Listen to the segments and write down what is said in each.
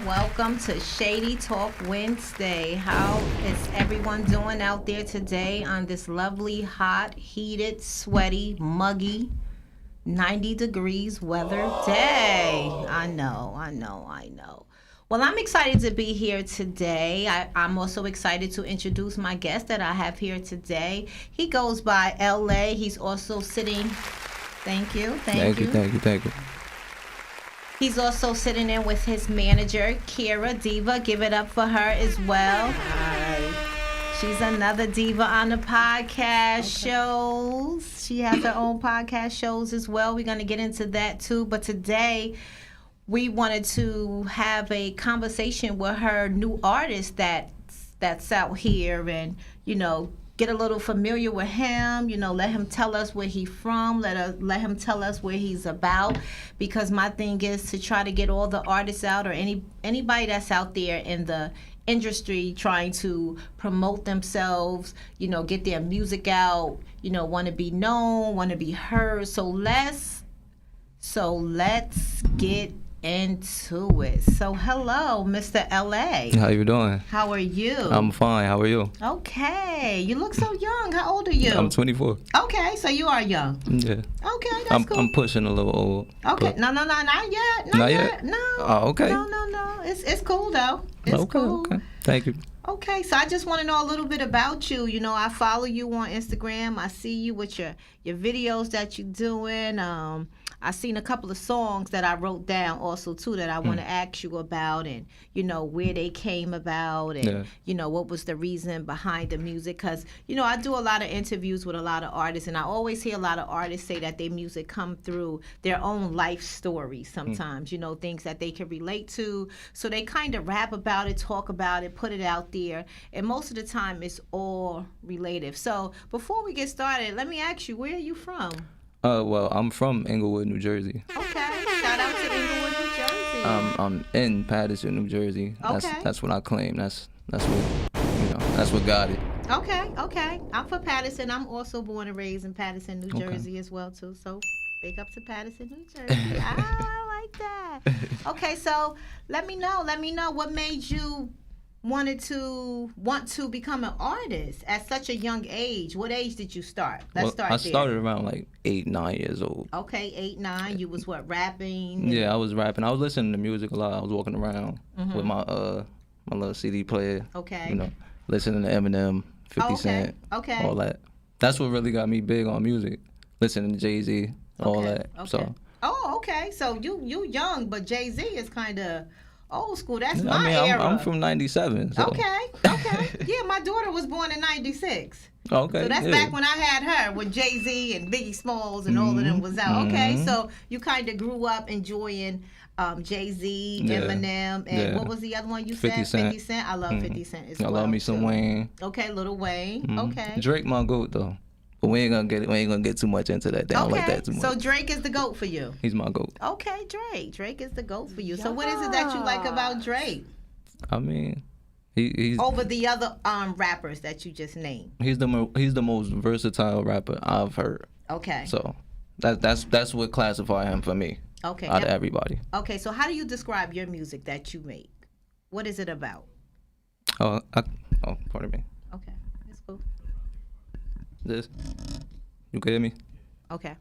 Welcome to Shady Talk Wednesday. How is everyone doing out there today on this lovely, hot, heated, sweaty, muggy, 90 degrees weather day? I know. Well, I'm excited to be here today. I'm also excited to introduce my guest that I have here today. He goes by LA. He's also sitting. Thank you. He's also sitting in with his manager, Kyra Diva. Give it up for her as well. Hi. She's another diva on the podcast shows. She has her own podcast shows as well. We're going to get into that too. But today, we wanted to have a conversation with her new artist that's out here and, get a little familiar with him, let him tell us where he's from, let him tell us where he's about, because my thing is to try to get all the artists out or anybody that's out there in the industry trying to promote themselves, get their music out, want to be known, want to be heard. So let's get into it. So hello, Mr. LA. How you doing? How are you? I'm fine. How are you? Okay. You look so young. How old are you? I'm 24. Okay, so you are young. Yeah. Okay, that's cool. I'm pushing a little old. Okay. No, not yet. Not yet. No. Oh, okay. No. It's cool though. It's cool. Okay. Thank you. Okay, so I just want to know a little bit about you. I follow you on Instagram. I see you with your videos that you're doing. I seen a couple of songs that I wrote down also too that I want to ask you about, and where they came about, and what was the reason behind the music. Because I do a lot of interviews with a lot of artists, and I always hear a lot of artists say that their music come through their own life stories sometimes, things that they can relate to, so they kind of rap about it, talk about it, put it out there, and most of the time it's all relative. So before we get started, let me ask you, where are you from? Well, I'm from Englewood, New Jersey. Okay, shout out to Englewood, New Jersey. I'm in Paterson, New Jersey. That's what I claim. That's what got it. Okay. I'm from Paterson. I'm also born and raised in Paterson, New Jersey as well too. So big up to Paterson, New Jersey. I like that. Okay, so let me know what made you want to become an artist at such a young age. What age did you start? Let's start there. I started around like 8, 9 years old. Okay, 8, 9. You was rapping? Yeah, I was rapping. I was listening to music a lot. I was walking around with my little CD player. Okay. Listening to Eminem, 50 Cent, all that. That's what really got me big on music. Listening to Jay-Z, all that. Okay. So. Oh, okay. So you young, but Jay-Z is kind of old school. That's my era. I'm from 97. So. Okay. Yeah, my daughter was born in 96. Okay. So that's back when I had her, when Jay-Z and Biggie Smalls and all of them was out. Okay, so you kind of grew up enjoying Jay-Z, Eminem, and what was the other one you said? 50 Cent. I love 50 Cent as well. I love me some Wayne. Okay, Lil Wayne. Okay. Drake my GOAT though. But we ain't gonna get too much into that. They don't like that too much. So Drake is the GOAT for you. He's my GOAT. Okay, Drake is the GOAT for you. So what is it that you like about Drake? I mean, he's over the other rappers that you just named. He's the most versatile rapper I've heard. Okay. So that's what classify him for me. Okay. Out of everybody. Okay, so how do you describe your music that you make? What is it about? Pardon me. Okay, that's cool. This, you can hear me? Okay.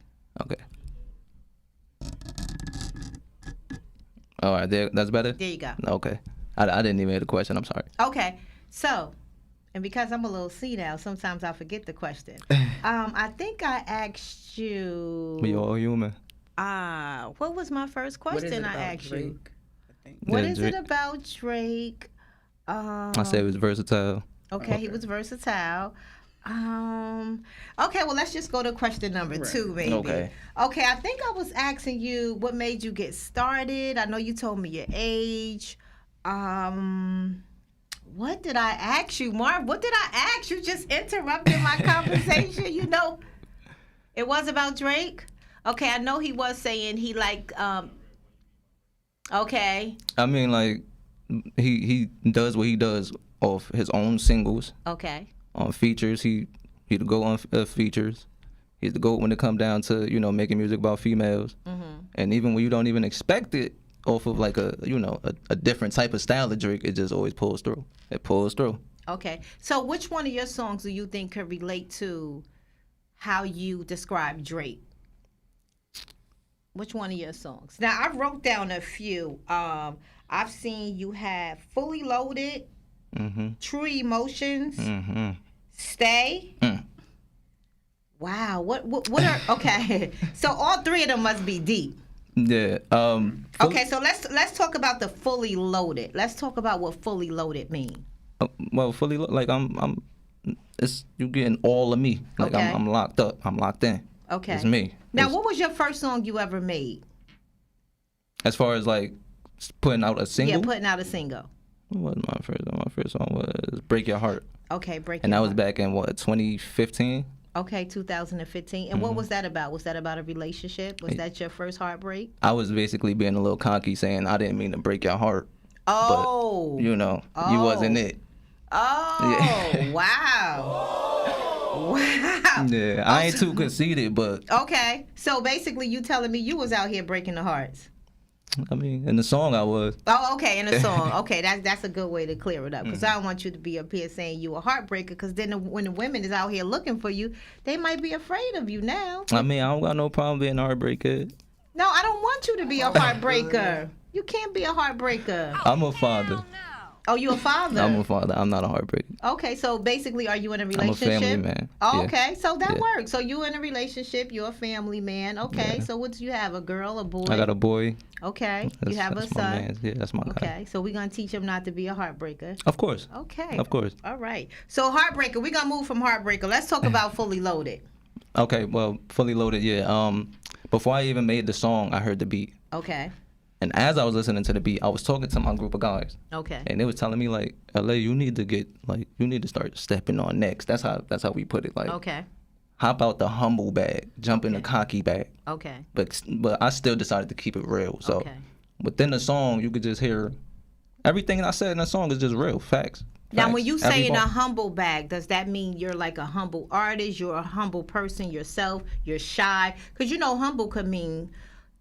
All right, that's better? There you go. Okay. I didn't even hear the question. I'm sorry. Okay. So, and because I'm a little senile, sometimes I forget the question. I think I asked you. We all human. What was my first question I asked Drake, you? I think. What is it about Drake? I said it was versatile. Okay, he was versatile. Okay, well, let's just go to question number 2, maybe. Okay, I think I was asking you what made you get started. I know you told me your age. What did I ask you, Marv? What did I ask you? Just interrupted my conversation, It was about Drake? Okay, I know he was saying he liked, okay. I mean, like, he does what he does off his own singles. Okay. On features, he'd go on features. He's the GOAT when it come down to, you know, making music about females. And even when you don't even expect it off of like a, you know, a different type of style of Drake, it just always pulls through. It pulls through. Okay. So which one of your songs do you think could relate to how you describe Drake? Which one of your songs? Now, I wrote down a few. I've seen you have Fully Loaded, True Emotions, Stay. Wow. What are, okay. So all three of them must be deep. Yeah. Okay, so let's talk about the Fully Loaded. Let's talk about what Fully Loaded mean. Well, fully like I'm it's you getting all of me. Like Okay. I'm locked up. I'm locked in. Okay. It's me. Now, what was your first song you ever made? As far as like putting out a single? Yeah, putting out a single. What was my first song? My first song was Break Your Heart. Okay, Break Your Heart. And that was back in what, 2015? Okay, 2015. And what was that about? Was that about a relationship? Was that your first heartbreak? I was basically being a little cocky saying I didn't mean to break your heart. Oh. But, you know, you wasn't it. Oh, yeah. Wow. Wow. Yeah, I ain't too conceited, but... Okay, so basically you telling me you was out here breaking the hearts. I mean, in the song I was. Oh, okay, in the song. Okay, that's a good way to clear it up. Because I don't want you to be up here saying you a heartbreaker. Because then when the women is out here looking for you, they might be afraid of you now. I mean, I don't got no problem being a heartbreaker. No, I don't want you to be a heartbreaker. You can't be a heartbreaker. I'm a father. Oh, you a father? I'm a father. I'm not a heartbreaker. Okay, so basically, are you in a relationship? I'm a family man. Oh, yeah. Okay, so that works. So you in a relationship, you're a family man. Okay, so what do you have, a girl, a boy? I got a boy. Okay, you have a son. Yeah, that's my guy. Okay, so we're going to teach him not to be a heartbreaker. Of course. Okay. Of course. All right. So heartbreaker, we're going to move from heartbreaker. Let's talk about Fully Loaded. Okay, well, Fully Loaded, yeah. Before I even made the song, I heard the beat. Okay. And as I was listening to the beat, I was talking to my group of guys. Okay. And they was telling me like, LA, you need to start stepping on next. That's how we put it. Like, okay. Hop out the humble bag, jump in the cocky bag. Okay. But I still decided to keep it real. So within the song, you could just hear everything I said in the song is just real facts. Now, when you say in a humble bag, does that mean you're like a humble artist? You're a humble person yourself? You're shy? Because you know, humble could mean.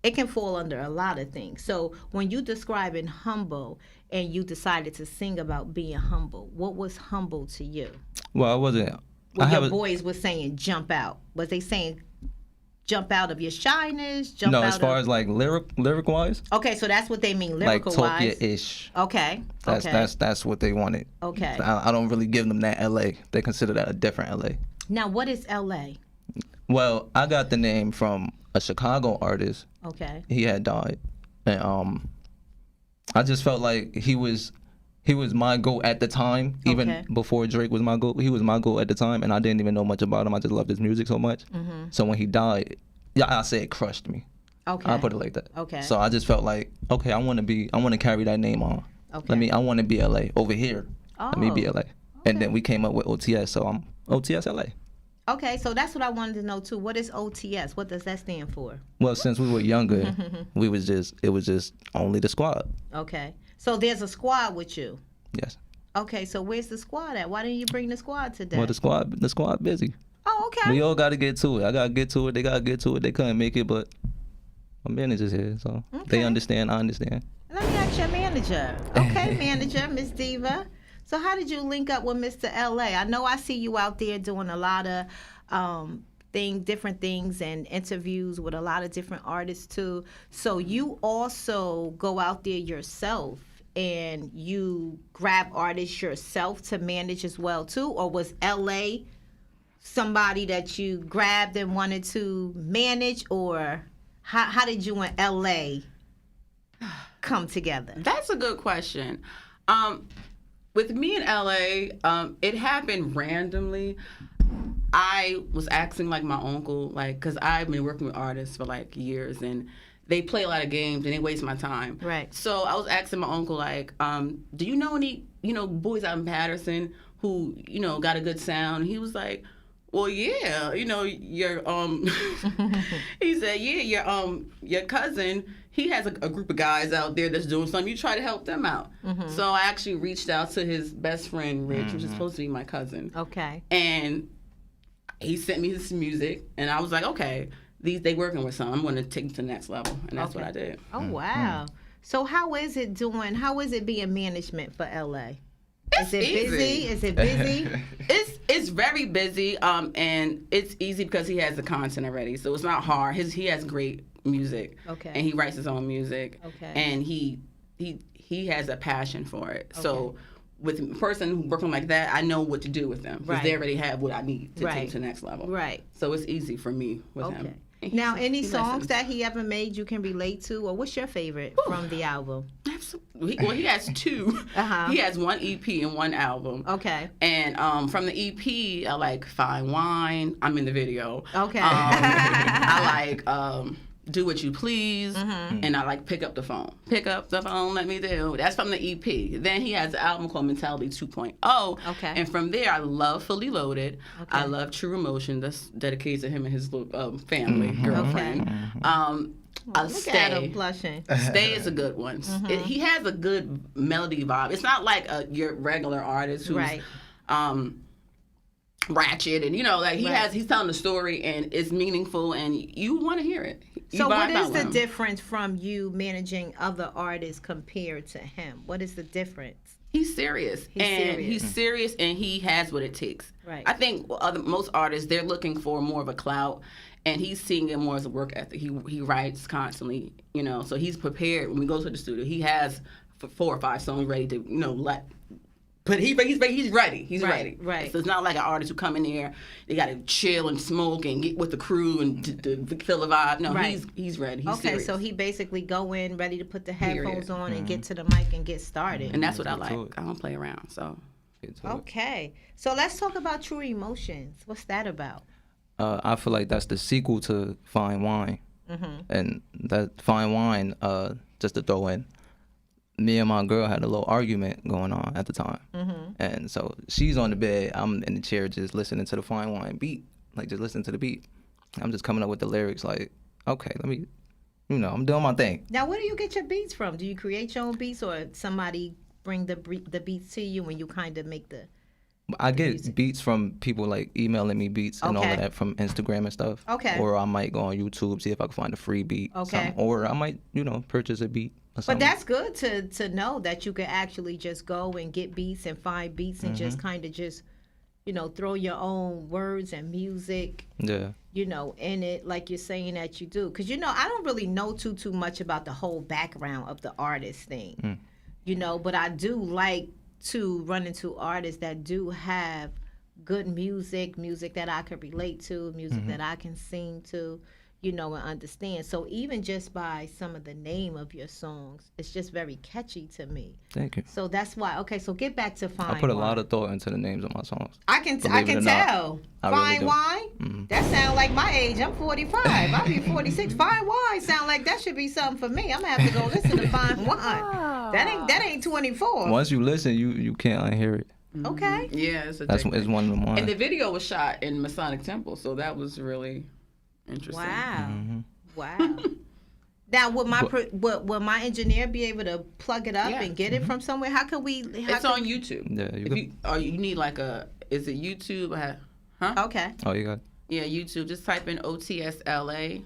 It can fall under a lot of things. So when you describing humble and you decided to sing about being humble, what was humble to you? Well, I wasn't. When your boys were saying jump out, was they saying jump out of your shyness? No, as far as like lyric wise. Okay, so that's what they mean lyrical wise. Like talk your ish. Okay. That's what they wanted. Okay. I don't really give them that LA. They consider that a different LA. Now, what is LA? Well, I got the name from a Chicago artist. Okay. He had died, and I just felt like he was my GOAT at the time. Even before Drake was my GOAT, he was my GOAT at the time, and I didn't even know much about him. I just loved his music so much. So when he died, I say it crushed me. Okay. I put it like that. Okay. So I just felt like, okay, I want to carry that name on. Okay. I want to be LA over here. Oh. Let me be LA. And then we came up with OTS, so I'm OTS LA. Okay, so that's what I wanted to know too. What is OTS? What does that stand for? Well, since we were younger, it was just only the squad. Okay, so there's a squad with you. Yes. Okay, so where's the squad at? Why didn't you bring the squad today? Well, the squad busy. Oh, okay. We all got to get to it. I got to get to it. They got to get to it. They couldn't make it, but my manager's here, so they understand. I understand. Let me ask your manager. Okay, manager, Miss Diva. So how did you link up with Mr. LA? I know I see you out there doing a lot of different things and interviews with a lot of different artists too. So you also go out there yourself and you grab artists yourself to manage as well too? Or was LA somebody that you grabbed and wanted to manage? Or how did you and LA come together? That's a good question. With me in LA, it happened randomly. I was asking like my uncle, like, cause I've been working with artists for like years, and they play a lot of games and they waste my time. Right. So I was asking my uncle, like, do you know any, boys out in Patterson who, got a good sound? And he was like, well, yeah, your he said, yeah, your cousin, he has a group of guys out there that's doing something. You try to help them out. So I actually reached out to his best friend, Rich, which is supposed to be my cousin. Okay. And he sent me his music, and I was like, okay, they working with something. I'm going to take it to the next level, and that's what I did. Oh wow! So how is it doing? How is it being management for LA? It's Is it easy. busy? Is it busy? It's very busy, and it's easy because he has the content already, so it's not hard. He has great music, Okay. and he writes his own music, Okay. and he has a passion for it. Okay. So with a person working like that, I know what to do with them because they already have what I need to take to the next level. Right. So it's easy for me with him. Now, any songs that he ever made you can relate to, or what's your favorite from the album? Absolutely. Well, he has two. He has one EP and one album. Okay. And from the EP, I like Fine Wine. I'm in the video. Okay. I like Do What You Please, and I like Pick Up the Phone. Pick up the phone, let me do. That's from the EP. Then he has an album called Mentality 2.0. Okay. And from there, I love Fully Loaded. Okay. I love True Emotion. That's dedicated to him and his family, girlfriend. Look Stay. at him blushing. Stay is a good one. He has a good melody vibe. It's not like your regular artist who's ratchet and like he's telling the story and it's meaningful and you want to hear it. So what is the difference from you managing other artists compared to him? What is the difference? He's serious. He's serious and he has what it takes. Right. I think most artists, they're looking for more of a clout, and he's seeing it more as a work ethic. He writes constantly, so he's prepared. When we go to the studio, he has 4 or 5 songs ready to, but he's ready. He's ready. Right. So it's not like an artist who come in there, they got to chill and smoke and get with the crew and to feel the vibe. No, he's ready. He's serious. So he basically go in ready to put the headphones on and get to the mic and get started. And that's what I like. I don't play around. So. Okay. So let's talk about True Emotions. What's that about? I feel like that's the sequel to Fine Wine. And that Fine Wine, just to throw in, me and my girl had a little argument going on at the time. And so she's on the bed, I'm in the chair just listening to the Fine Wine beat, like just listening to the beat. I'm just coming up with the lyrics like, okay, let me, I'm doing my thing. Now, where do you get your beats from? Do you create your own beats or somebody bring the beats to you and you kind of make the I get beats from people like emailing me beats and all of that from Instagram and stuff. Okay. Or I might go on YouTube, see if I can find a free beat. Okay. Or I might, purchase a beat. But that's good to know that you can actually just go and get beats and find beats and just kind of just, throw your own words and music, in it like you're saying that you do. Because, I don't really know too much about the whole background of the artist thing, but I do like to run into artists that do have good music that I can relate to, music that I can sing to, and understand. So even just by some of the name of your songs, it's just very catchy to me. Thank you. So that's why. Okay, so get back to Fine Wine. I put a lot of thought into the names of my songs. I can tell. Fine Wine. That sounds like my age. I'm 45. I'll be 46. Fine Wine sound like that should be something for me. I'm gonna have to go listen to Fine Wine. That ain't 24. Once you listen, you can't unhear it. Okay. Yeah, it's it's one of mine. And the video was shot in Masonic Temple, so that was really interesting. Wow. Wow. Now, would my engineer be able to plug it up and get it from somewhere? How can we? It's on YouTube. Yeah, you need like is it YouTube? Huh? Okay. Oh, you got it. Yeah, YouTube. Just type in OTS LA,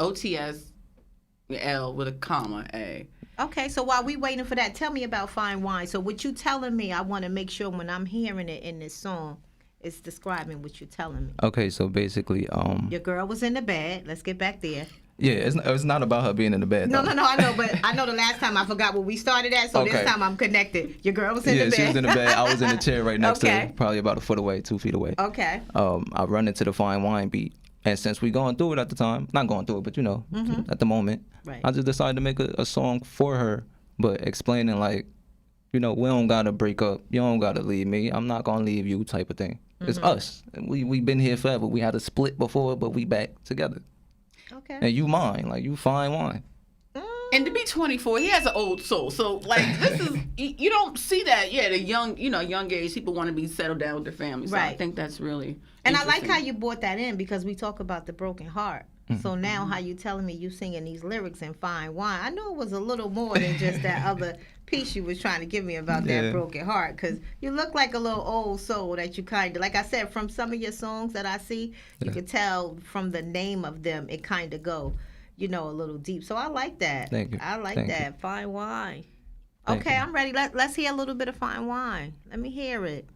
OTS L with a comma A. Okay, so while we waiting for that, tell me about Fine Wine. So what you telling me, I want to make sure when I'm hearing it in this song, it's describing what you're telling me. Okay, so basically, your girl was in the bed. Let's get back there. Yeah, it's not about her being in the bed. No, I know, but I know the last time I forgot where we started at, so this time I'm connected. Your girl was in the bed. Yeah, she was in the bed. I was in the chair right next to her, probably about 1 foot away, 2 feet away. Okay. I run into the Fine Wine beat, and since we going through it at the time, not going through it, but at the moment, I just decided to make a song for her, but explaining like, we don't gotta break up. You don't gotta leave me. I'm not gonna leave you, type of thing. It's us. We been here forever. We had a split before, but we back together. Okay. And you mine, like you Fine Wine. And to be 24, he has an old soul. So like this is you don't see that. Yeah, the young age people want to be settled down with their families. So I think that's really and I like how you brought that in because we talk about the broken heart. So now how you telling me you singing these lyrics in Fine Wine? I know it was a little more than just that other piece you was trying to give me about that broken heart, because you look like a little old soul that you kind of, like I said, from some of your songs that I see, you could tell from the name of them, it kind of go, a little deep. So I like that. Thank you. I like Thank that. You. Fine Wine. Thank Okay, you. I'm ready. Let's hear a little bit of Fine Wine. Let me hear it.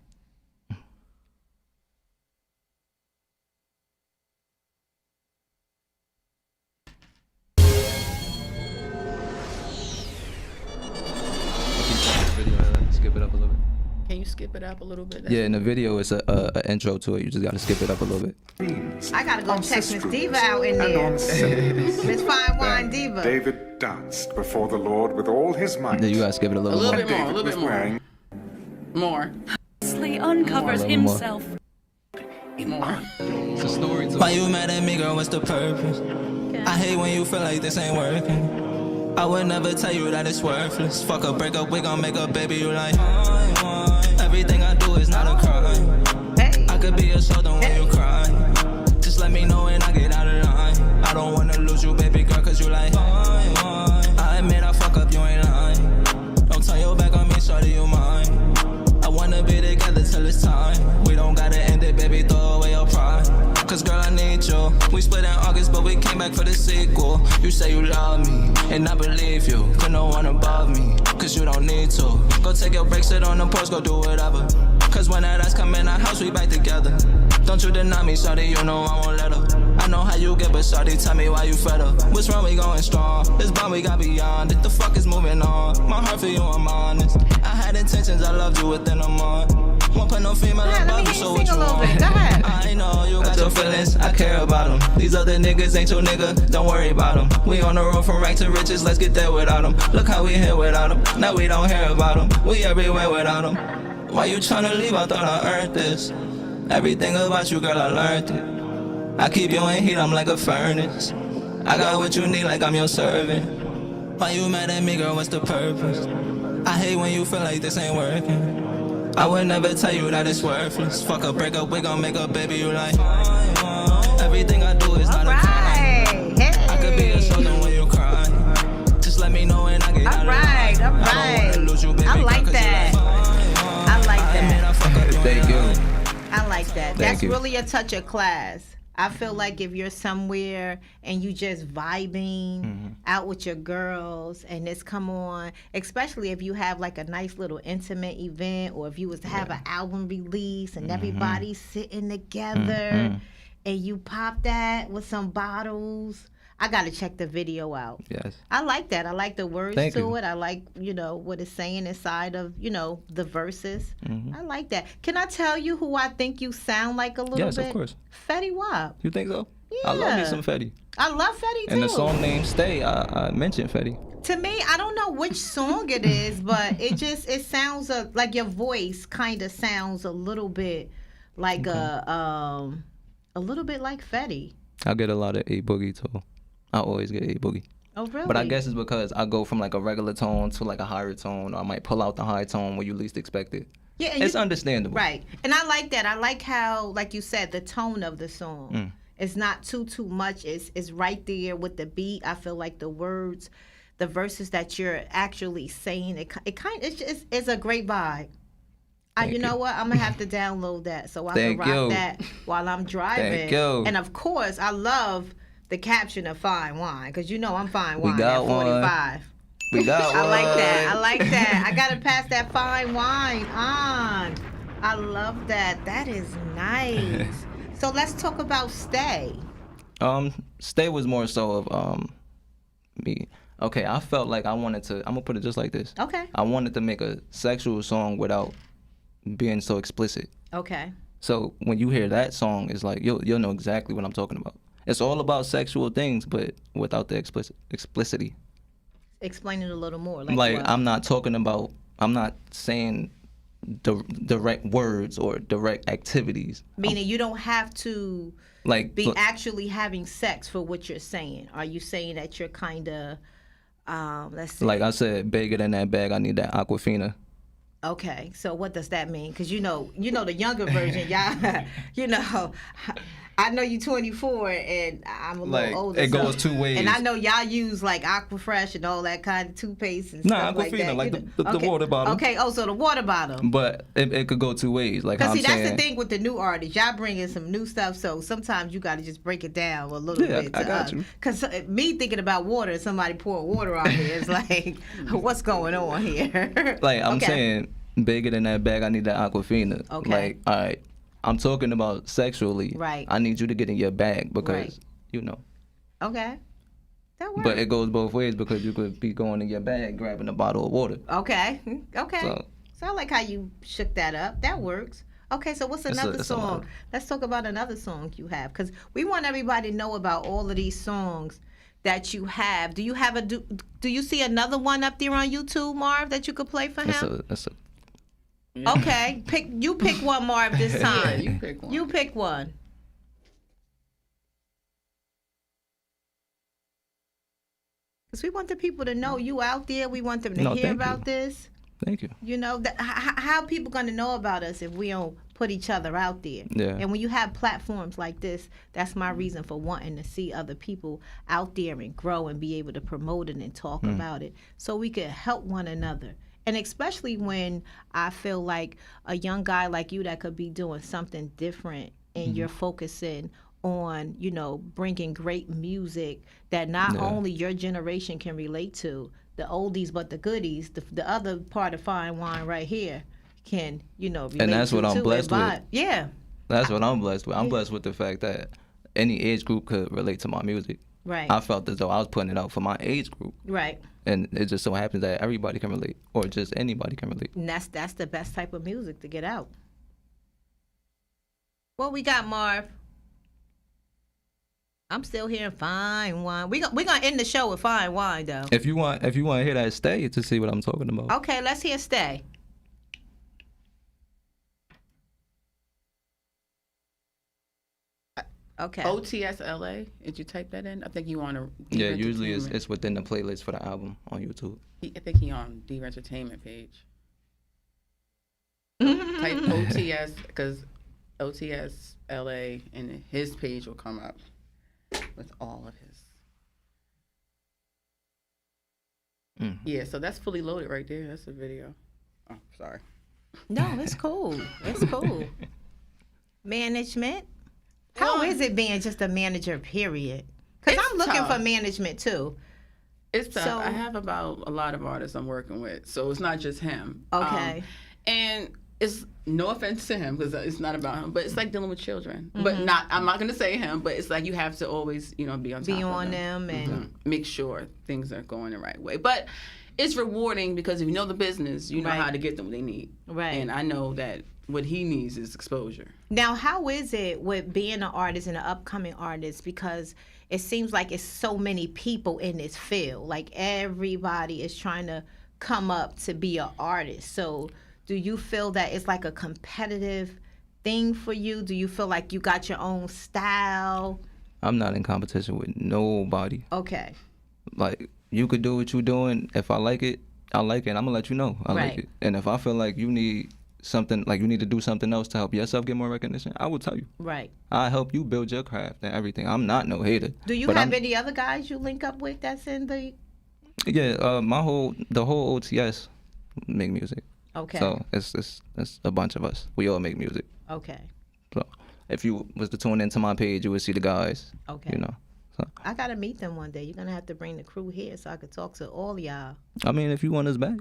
Skip it up a little bit. Can you skip it up a little bit? Yeah, in the video, it's a intro to it. You just got to skip it up a little bit. I got to go check Miss Diva out in there. Miss Fine Wine Diva. David danced before the Lord with all his might. Yeah, you got to skip it a little more. A little bit more. More. Uncovers himself. More. It's a story to Why you mad at me, girl? What's the purpose? I hate when you feel like this ain't working. I would never tell you that it's worthless. Fuck a breakup, we gon' make a baby. You like everything I do is not a crime. I could be a shoulder when you cry. Just let me know when I get out of line. I don't wanna lose you, baby girl, cause you like I admit I fuck up, you ain't lying. Don't turn your back on me, shorty, you mine. I wanna be together till it's time. We don't gotta end it, baby, throw away your pride. Cause girl, I need you. We split in August, but we came back for the sequel. You say you love me, and I believe you. Put no one above me, cause you don't need to. Go take your break, sit on the porch, go do whatever. Cause when that ass come in our house, we back together. Don't you deny me, shawty, you know I won't let her. I know how you get, but shawty, tell me why you fed up. What's wrong, we going strong. This bond we got beyond it, the fuck is moving on. My heart for you, I'm honest. I had intentions, I loved you within a month. Won't put no female above you, so what you want? Go ahead. I know you got your feelings, I care about them. These other niggas ain't your nigga, don't worry about them. We on the road from rank to riches, let's get there without them. Look how we here without them, now we don't hear about them. We everywhere without them. Why you tryna leave? I thought I earned this. Everything about you, girl, I learned it. I keep you in heat, I'm like a furnace. I got what you need, like I'm your servant. Why you mad at me, girl, what's the purpose? I hate when you feel like this ain't working. I would never tell you that it's worthless. Fuck a breakup, we gon' make a baby. You like everything I do is not a crime. I could be a shoulder when you cry. Just let me know when I get out of line. All right. I don't wanna lose you, baby, I like girl, 'cause that. you I like I admit I that. fuck up, you Thank ain't you. lying. I like that. Thank That's you. really a touch of class. I feel like if you're somewhere and you just vibing out with your girls and this come on, especially if you have like a nice little intimate event, or if you was to have an album release and everybody's sitting together and you pop that with some bottles. I gotta check the video out. Yes. I like that. I like the words Thank to you. it. I like, what it's saying inside of, the verses. I like that. Can I tell you who I think you sound like a little Yes, bit? of course. Fetty Wap. You think so? I love me Yeah. some Fetty. I love Fetty too. And the song name Stay, I mentioned Fetty. To me, I don't know which song it is, but it sounds like your voice kind of sounds a little bit like a little bit like Fetty. I get a lot of A Boogie too. I always get A Boogie. Oh, really? But I guess it's because I go from like a regular tone to like a higher tone, or I might pull out the high tone where you least expect it. Yeah, and It's understandable. Right. And I like that. I like how, like you said, the tone of the song. It's not too much. It's right there with the beat. I feel like the words, the verses that you're actually saying, it's a great vibe. You know what? I'm going to have to download that so I can rock that while I'm driving. Thank you. And of course, I love the caption of Fine Wine, because I'm fine wine got at 45. We got one. I like that. I like that. I gotta pass that fine wine on. I love that. That is nice. So let's talk about Stay. Stay was more so of me. Okay, I felt like I wanted to. I'm gonna put it just like this. Okay. I wanted to make a sexual song without being so explicit. Okay. So when you hear that song, it's like you'll know exactly what I'm talking about. It's all about sexual things, but without the explicitity. Explain it a little more. Like what? I'm not saying direct words or direct activities. Meaning you don't have to be actually having sex for what you're saying. Are you saying that you're kind of, let's see. Like I said, bigger than that bag, I need that Aquafina. Okay, so what does that mean? Because you know the younger version, y'all. I know you 24, and I'm a like, little older. it goes two ways. And I know y'all use like Aquafresh and all that kind of toothpaste and Nah, stuff like Aquafina, that. like You know? the water bottle. Okay, so the water bottle. But it could go two ways. Like, Because I'm see, that's saying, the thing with the new artists. Y'all bring in some new stuff, so sometimes you got to just break it down a little bit. I got you. Because me thinking about water and somebody pouring water on me is like, what's going on here? Like, I'm saying, bigger than that bag, I need that Aquafina. Okay. Like, all right, I'm talking about sexually. Right. I need you to get in your bag because, you know. Okay. That works. But it goes both ways because you could be going in your bag, grabbing a bottle of water. Okay. So I like how you shook that up. That works. Okay, so what's another song? Let's talk about another song you have, because we want everybody to know about all of these songs that you have. Do you have do you see another one up there on YouTube, Marv, that you could play for him? Yeah. Okay, pick one, Marv, this time. Yeah, you pick one. You pick one. Because we want the people to know you out there. We want them to hear about this. Thank you. You know, how are people going to know about us if we don't put each other out there? Yeah. And when you have platforms like this, that's my reason for wanting to see other people out there and grow and be able to promote it and talk about it so we could help one another. And especially when I feel like a young guy like you that could be doing something different and you're focusing on, you know, bringing great music that not only your generation can relate to, the oldies but the goodies, the other part of fine wine right here can, you know, relate and that's to what I'm too, blessed and with. Yeah. That's what I'm blessed with. I'm blessed with the fact that any age group could relate to my music. Right. I felt as though I was putting it out for my age group. Right. And it just so happens that everybody can relate, or just anybody can relate. And that's the best type of music to get out. What we got, Marv? I'm still hearing fine wine. We're gonna end the show with fine wine, though. If you want to hear that, stay to see what I'm talking about. Okay, let's hear Stay. Okay. OTS LA. Did you type that in? I think you want to. Yeah, usually it's within the playlist for the album on YouTube. I think he on Diva Entertainment page. Type OTS because OTS LA and his page will come up with all of his. Yeah, so that's fully loaded right there. That's a video. Oh, sorry. No, it's cool. It's cool. Management. How is it being just a manager, period? Because I'm looking for management, too. It's tough. So, I have about a lot of artists I'm working with, so it's not just him. Okay. And it's no offense to him because it's not about him, but it's like dealing with children. But I'm not going to say him, but it's like you have to always, be on top of them and make sure things are going the right way. But it's rewarding because if you know the business, you know how to get them what they need. Right. And I know that what he needs is exposure. Now, how is it with being an artist and an upcoming artist? Because it seems like it's so many people in this field. Like everybody is trying to come up to be an artist. So do you feel that it's like a competitive thing for you? Do you feel like you got your own style? I'm not in competition with nobody. Okay. Like, you could do what you're doing. If I like it, I like it. And I'm going to let you know I like it. And if I feel like you need something, like you need to do something else to help yourself get more recognition, I will tell you. Right. I help you build your craft and everything. I'm not no hater. Do you have any other guys you link up with that's in the... Yeah, the whole OTS make music. Okay. So it's a bunch of us. We all make music. Okay. So if you was to tune into my page, you would see the guys. Okay. You know. So I gotta meet them one day. You're gonna have to bring the crew here so I could talk to all y'all. I mean, if you want us back.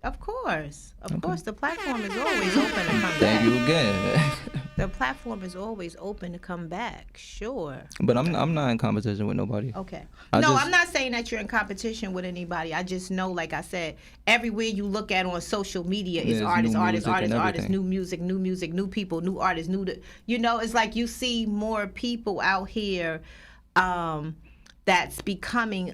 Of course. Of course. The platform is always open to come back. Thank you again. The platform is always open to come back. Sure. But I'm not in competition with nobody. Okay. I'm not saying that you're in competition with anybody. I just know, like I said, everywhere you look at on social media is artists, new music, new people, new artists, it's like you see more people out here that's becoming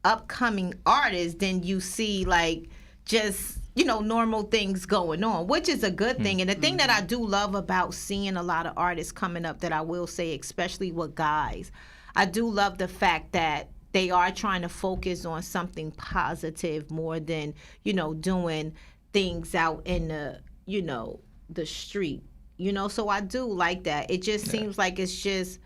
upcoming artists than you see like just normal things going on, which is a good thing. And the thing that I do love about seeing a lot of artists coming up, that I will say, especially with guys, I do love the fact that they are trying to focus on something positive more than doing things out in the street. So I do like that. It just seems like it's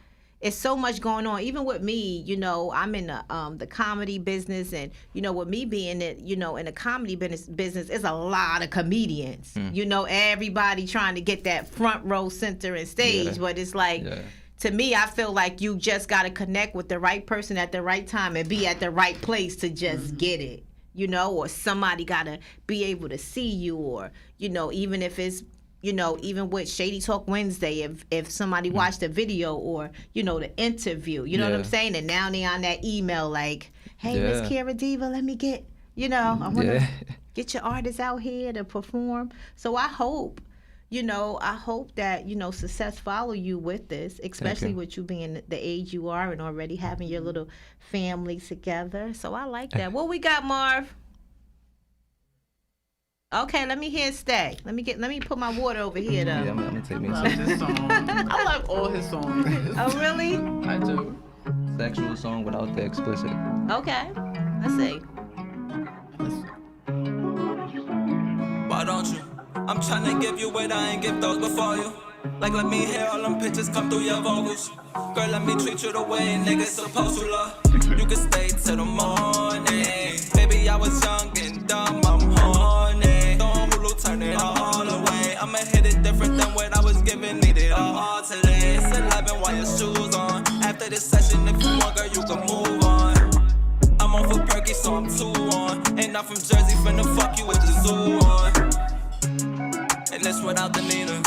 it's so much going on. Even with me, you know, I'm in the comedy business, and you know, with me being in the comedy business, it's a lot of comedians. You know, everybody trying to get that front row, center, and stage, but it's like. Yeah. To me, I feel like you just got to connect with the right person at the right time and be at the right place to just get it, you know, or somebody got to be able to see you, or, you know, even if it's, you know, even with Shady Talk Wednesday, if somebody watched the video or, you know, the interview, you know what I'm saying? And now they on that email like, hey, Miss Kyra Diva, let me get, you know, I want to get your artists out here to perform. So I hope that, you know, success follow you with this, especially with you being the age you are and already having your little family together. So I like that. What we got, Marv? Okay, let me hear Stay. Let me put my water over here, though. Yeah, I'm gonna take me I love this song. I like all his songs. Oh, really? I do. Sexual song without the explicit. Okay, let's see. Why don't you? I'm tryna give you what I ain't give those before you. Like, let me hear all them pictures come through your vocals. Girl, let me treat you the way niggas supposed to love. You can stay till the morning. Baby, I was young and dumb, I'm horny. Don't Hulu, turn it all away. I'ma hit it different than what I was giving. Need it all today. It's 11 while your shoes on. After this session, if you want, girl, you can move on. I'm on for Perky, so I'm 2 on. And I'm from Jersey, finna fuck you with the zoo on. And that's without the Nina.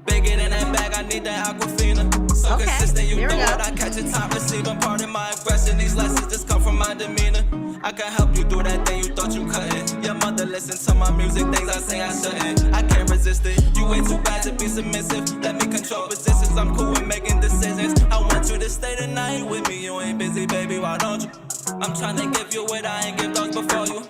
Bigger than that bag, I need that Aquafina. So consistent, you know what I catch a top receiving. Part of my aggression, these lessons just come from my demeanor. I can help you do that thing you thought you couldn't. Your mother listen to my music, things I say I shouldn't. I can't resist it, you way too bad to be submissive. Let me control positions, I'm cool with making decisions. I want you to stay the night with me, you ain't busy, baby, why don't you? I'm tryna give you what I ain't give those before you.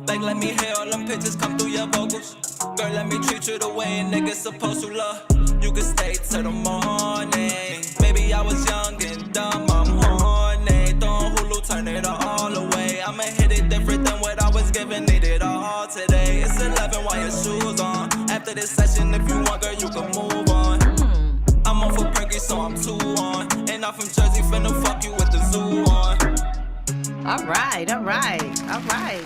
Like, let me hear all them pictures come through your vocals. Girl, let me treat you the way a nigga's supposed to love. You can stay till the morning. Baby, I was young and dumb, I'm horny. Don't Hulu, turn it all away. I'ma hit it different than what I was given. Need it all today. It's 11 while your shoes on. After this session, if you want, girl, you can move on. I'm on for Perky, so I'm 2 on. And I'm from Jersey, finna fuck you with the zoo on. All right, nice. All right.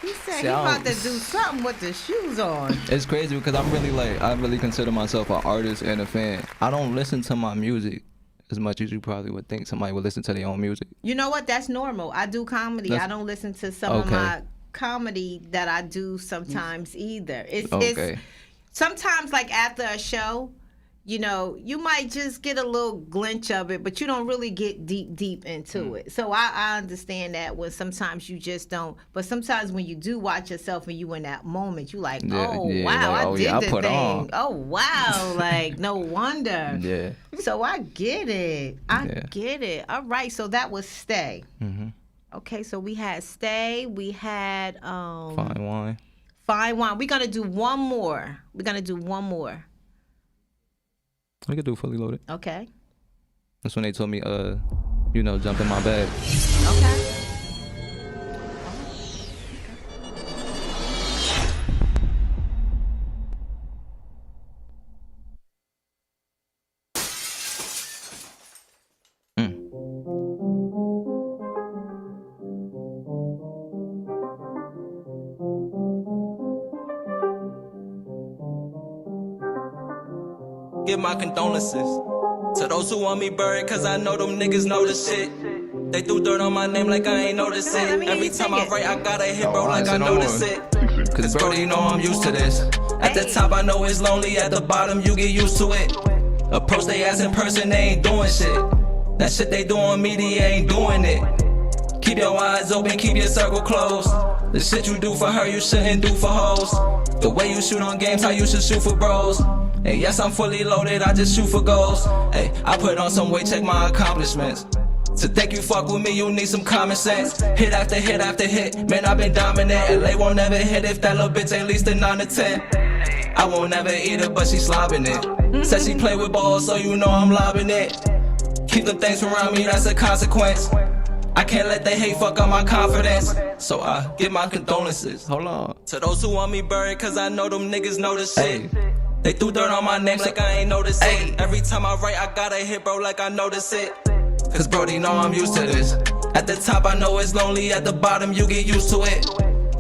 He said he about to do something with the shoes on. It's crazy because I really consider myself an artist and a fan. I don't listen to my music as much as you probably would think somebody would listen to their own music. You know what? That's normal. I do comedy. I don't listen to some of my comedy that I do sometimes either. It's sometimes like after a show, you know, you might just get a little glimpse of it, but you don't really get deep into it. So I understand that when sometimes you just don't. But sometimes when you do watch yourself and you in that moment, you like, wow, I did the thing. Oh, wow. Like, no wonder. Yeah. So I get it. I get it. All right. So that was Stay. Mm-hmm. Okay. So we had Stay. We had Fine Wine. Fine Wine. We're going to do one more. We could do Fully Loaded. Okay. That's when they told me, jump in my bag. Okay. Give my condolences to those who want me buried, cause I know them niggas know the shit. They threw dirt on my name like I ain't notice it. Every time I write, I gotta hit bro like I notice it. Cause bro, you know I'm used to this. At the top, I know it's lonely. At the bottom, you get used to it. Approach they ass in person, they ain't doing shit. That shit they do on me, they ain't doing it. Keep your eyes open, keep your circle closed. The shit you do for her, you shouldn't do for hoes. The way you shoot on games, how you should shoot for bros. Hey, yes, I'm fully loaded, I just shoot for goals. Hey, I put on some weight, check my accomplishments. To think you fuck with me, you need some common sense. Hit after hit after hit, man, I've been dominant. LA won't never hit if that little bitch ain't least a 9 to 10. I won't never eat her, but she slobbing it. Said she play with balls, so you know I'm lobbing it. Keep them things around me, that's a consequence. I can't let the hate fuck up my confidence. So I give my condolences. Hold on. To those who want me buried, cause I know them niggas know the shit. They threw dirt on my name like I ain't noticed it. Every time I write, I gotta hit bro like I notice it. Cause Brody know I'm used to this. At the top, I know it's lonely. At the bottom, you get used to it.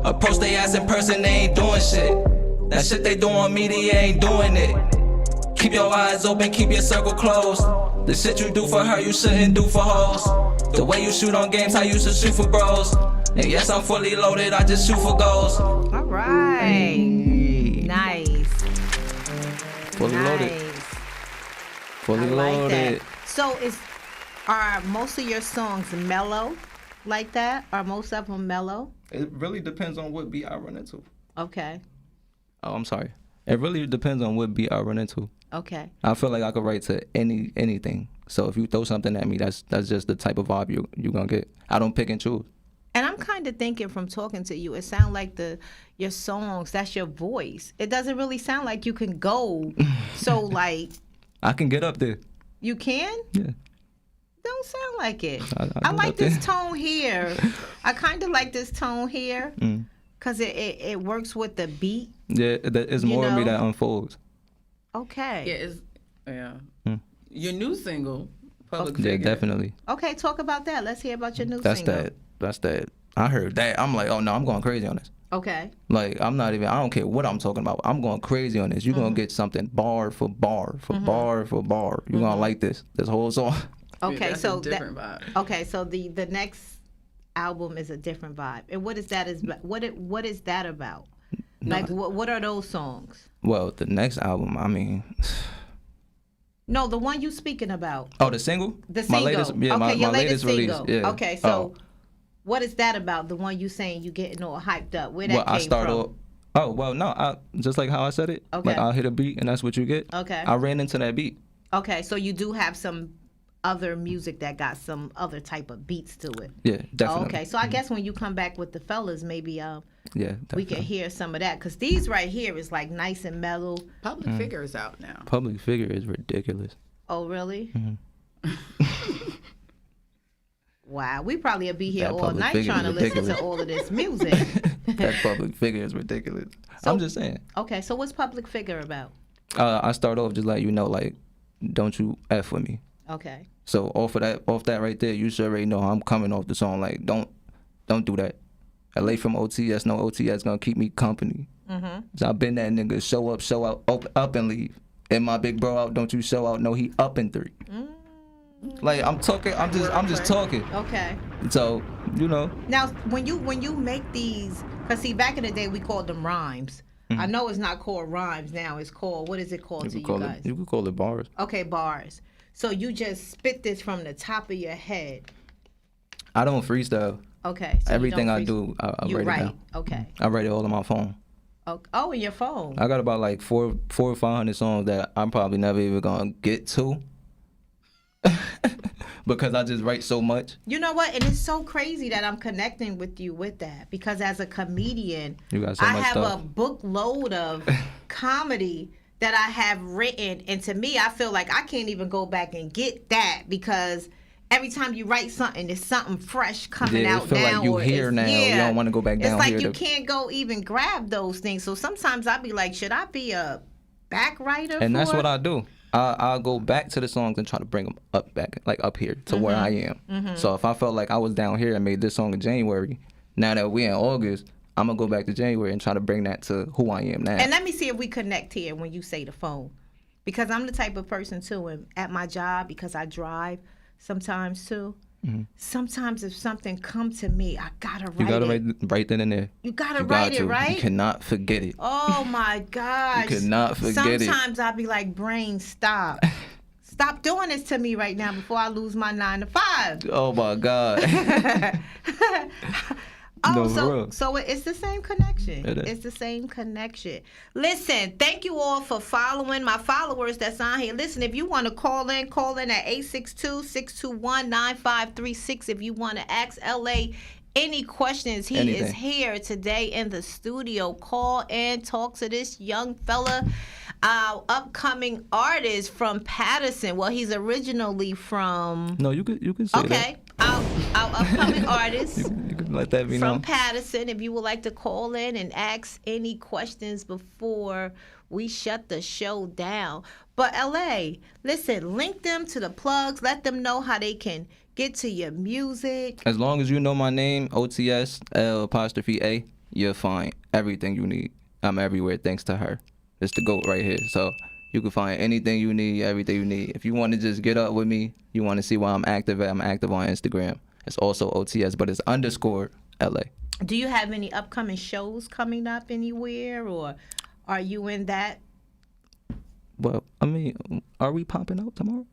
Approach they ass in person, they ain't doing shit. That shit they do on media ain't doing it. Keep your eyes open, keep your circle closed. The shit you do for her, you shouldn't do for hoes. The way you shoot on games, I used to shoot for bros. And yes, I'm fully loaded, I just shoot for goals. All right. Nice. Fully loaded. Fully loaded. That. So are most of your songs mellow like that? Are most of them mellow? It really depends on what beat I run into. Okay. Oh, I'm sorry. It really depends on what beat I run into. Okay. I feel like I could write to anything. So if you throw something at me, that's just the type of vibe you're gonna get. I don't pick and choose. And I'm kind of thinking from talking to you, it sounds like your songs, that's your voice. It doesn't really sound like you can go. So like. I can get up there. You can? Yeah. Don't sound like it. I like this tone here. I kind of like this tone here because it works with the beat. Yeah, it's more of me that unfolds. Okay. Your new single, Public Figure. Yeah, definitely. Okay, talk about that. Let's hear about your new single. That's that. I heard that. I'm like, oh no, I'm going crazy on this. Okay. Like, I don't care what I'm talking about. I'm going crazy on this. You're going to get something bar for bar for bar for bar. You're going to like this whole song. Okay, yeah, so a different vibe. Okay, so the next album is a different vibe. And what is that about? Like, what are those songs? Well, the next album, I mean... No, the one you speaking about. Oh, the single? The single. My latest, yeah, okay, my latest release. Yeah. Okay, so what is that about? The one you saying you getting all hyped up? Where that came from? Oh, well, no, just like how I said it. Okay. Like, I'll hit a beat and that's what you get. Okay. I ran into that beat. Okay, so you do have some other music that got some other type of beats to it. Yeah, definitely. Okay, so I guess when you come back with the fellas, maybe yeah, definitely. we can hear some of that. Because these right here is like nice and mellow. Public Figure is out now. Public Figure is ridiculous. Oh, really? Mm-hmm. Wow, we probably will be here That all Public night Figure trying to is listen ridiculous. to all of this music. That Public Figure is ridiculous. So- I'm just saying. Okay, so what's Public Figure about? I start off just like, like, don't you F with me. Okay. So off that right there, you should already know how I'm coming off the song. Like, don't do that. LA from OTS, no OTS gonna keep me company. Mm-hmm. So I've been that nigga, show up, up and leave. And my big bro out, don't you show out, no, he up in 3. Like, I'm just talking. Okay. So, Now, when you make these, because see, back in the day we called them rhymes. I know it's not called rhymes now. It's called, what is it called to you guys? You could call it bars. Okay, bars. So you just spit this from the top of your head. I don't freestyle. Okay. So Everything I do, I write it down. Okay. I write it all on my phone. Oh, in your phone. I got about like 400 or 500 songs that I'm probably never even gonna get to. Because I just write so much. You know what? And it's so crazy that I'm connecting with you with that. Because as a comedian, You got so I much have stuff. a book load of comedy that I have written. And to me, I feel like I can't even go back and get that because every time you write something, there's something fresh coming out feel now. like you or here it's- now. You don't want to go back down It's like here. you can't go even grab those things. So sometimes I'll be like, should I be a back writer And for that's it? what I do. I'll go back to the songs and try to bring them up here to where I am. So if I felt like I was down here and made this song in January, now that we're in August, I'm going to go back to January and try to bring that to who I am now. And let me see if we connect here when you say the phone. Because I'm the type of person, too, and at my job, because I drive sometimes, too, sometimes if something comes to me, I got to write You got to it. write that in there. You got to write it, right? You cannot forget it. Oh, my gosh. You cannot forget it. Sometimes I'll be like, brain, stop. Stop doing this to me right now before I lose my 9 to 5. Oh, my God. Oh, No, for real. so it's the same connection. It is. It's the same connection. Listen, thank you all for following my followers that's on here. Listen, if you want to call in at 862-621-9536. If you want to ask LA any questions, he Anything. is here today in the studio. Call and talk to this young fella, our upcoming artist from Patterson. Well, he's originally from... No, you can say Okay, our upcoming artist. that. You can let that be From known. Patterson, if you would like to call in and ask any questions before we shut the show down. But LA, listen, link them to the plugs. Let them know how they can get to your music. As long as you know my name, OTS L''A, you'll find everything you need. I'm everywhere thanks to her. It's the GOAT right here. So you can find anything you need, everything you need. If you want to just get up with me, you want to see why I'm active at, I'm active on Instagram. It's also OTS, but it's _LA. Do you have any upcoming shows coming up anywhere, or are you in that? Well, I mean, are we popping out tomorrow?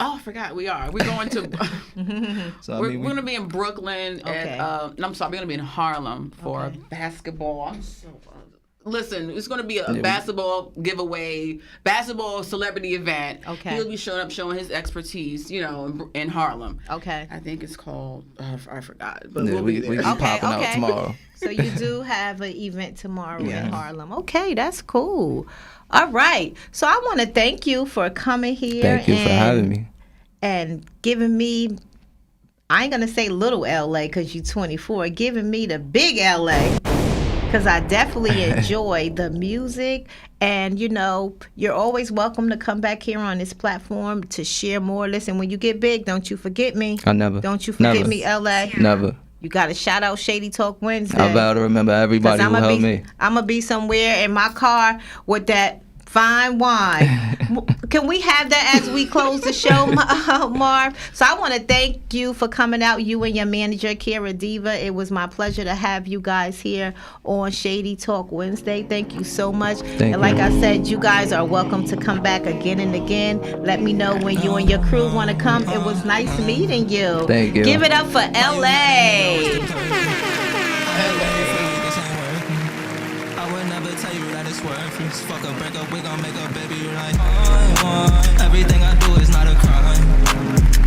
Oh, I forgot. We are. We're going to. So, we're going to be in Brooklyn. Okay. I'm sorry. We're going to be in Harlem for a basketball. I'm so. Listen, it's going to be a basketball giveaway, basketball celebrity event. Okay. He'll be showing up, showing his expertise, in Harlem. Okay. I think it's called. I forgot. But Yeah, we'll be there. we popping out tomorrow. So you do have an event tomorrow in Harlem. Okay, that's cool. All right. So I want to thank you for coming here. Thank you for having me. And giving me, I ain't going to say little LA because you're 24, giving me the big LA. Because I definitely enjoy the music. And, you're always welcome to come back here on this platform to share more. Listen, when you get big, don't you forget me. I never. Don't you forget Never. me, LA. Never. You got to shout out Shady Talk Wednesday. I vow to remember everybody who helped me. I'm going to be somewhere in my car with that fine wine. Can we have that as we close the show, Marv? So I want to thank you for coming out, you and your manager, Kyra Diva. It was my pleasure to have you guys here on Shady Talk Wednesday. Thank you so much. And like I said, you guys are welcome to come back again and again. Let me know when you and your crew want to come. It was nice meeting you. Thank you. Give it up for LA. Worthless. Fuck a breakup, we gon' make a baby. You like, everything I do is not a crime.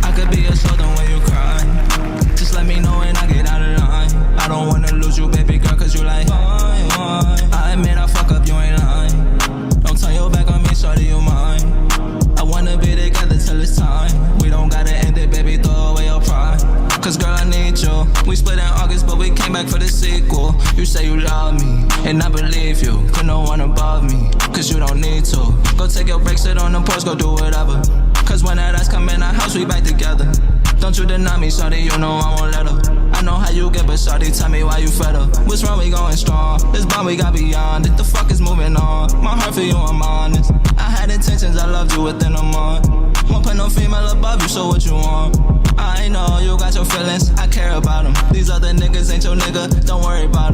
I could be a shoulder when you cry. Just let me know when I get out of line. I don't wanna lose you, baby girl, cause you like, I admit I fuck up, you ain't lying. Don't turn your back on me, shorty, you mine. I wanna be together till it's time. We don't gotta end it, baby, throw away your pride. Cause girl, I need you. We split in August, but we came back for the sequel. You say you love me, and I believe you. Put no one above me, cause you don't need to. Go take your break, sit on the porch, go do whatever. Cause when that ass come in our house, we back together. Don't you deny me, shawty, you know I won't let her. I know how you get, but shawty, tell me why you fed up. What's wrong, we going strong. This bond we got beyond it, the fuck is moving on. My heart for you, I'm honest. I had intentions, I loved you within a month. Won't put no female above you, so what you want? I know you got your feelings, I care about them. These other niggas ain't your nigga, don't worry about them.